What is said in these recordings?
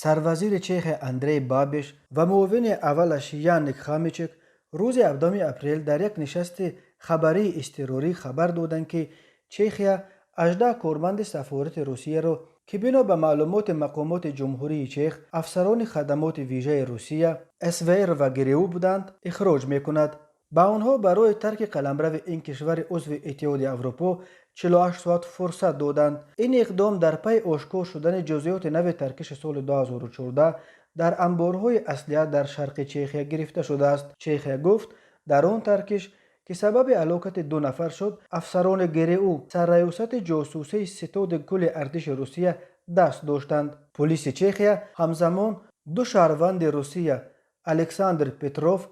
سروزیر چیخ اندری بابیش و معاون اولش یانیک خامیچک روز 7 اپریل در یک نشست خبری اضطراری خبر دادند که چیخیا 18 کارمند سفارت روسیه را که بنا به معلومات مقامات جمهوری چیخ افسران خدمات ویژه روسیه اسویر و گریو بودند اخراج میکند. با آنها برای ترک قلمرو این کشور عضو اتحاد اروپا 48 ساعت فرصت دادند. این اقدام در پی آشکار شدن جزئیات نو ترکش سال 2014 در انبارهای اسلحه در شرق چیخیا گرفته شده است. چیخیا گفت در آن ترکش که سبب هلاکت 2 نفر شد، افسران گریو سرریاست جاسوسی ستاد کل ارتش روسیه دست داشتند. پلیس چیخیا همزمان 2 شهروند روسیه الکساندر پتروف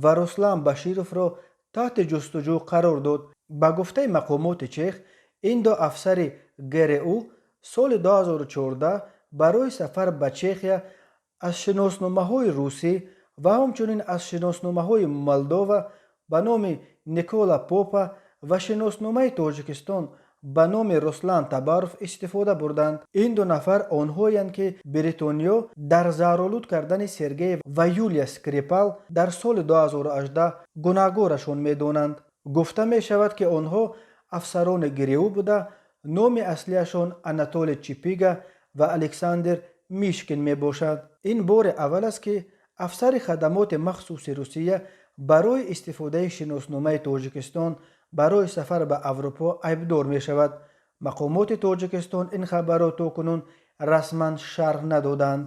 و روسلان باشیروف را تحت جستجو قرار داد. با گفته مقامات چیخ این 2 افسر گریو سال 2014 برای سفر به چیخیا از شناسنامه‌های روسی و همچنین از شناسنامه‌های مولداوا به نام نیکولا پوپا و شناسنامه تاجیکستان به نام روسلان تباروف استفاده بردند. این 2 نفر آنهایند که بریتانیا در زهرآلود کردن سرگئی و یولیا سکریپال در سال 2018 گناهکارشان می‌دانند. گفته می شود که آنها افسران گریو بوده. نام اصلیشان اناتولی چیپیگا و الکساندر میشکین می باشد. این بار اول است که افسر خدمات مخصوص روسیه برای استفاده شناسنامه تاجیکستان برای سفر به اروپا عیبدار می شود. مقامات تاجیکستان این خبر را تاکنون رسما شرح ندادند.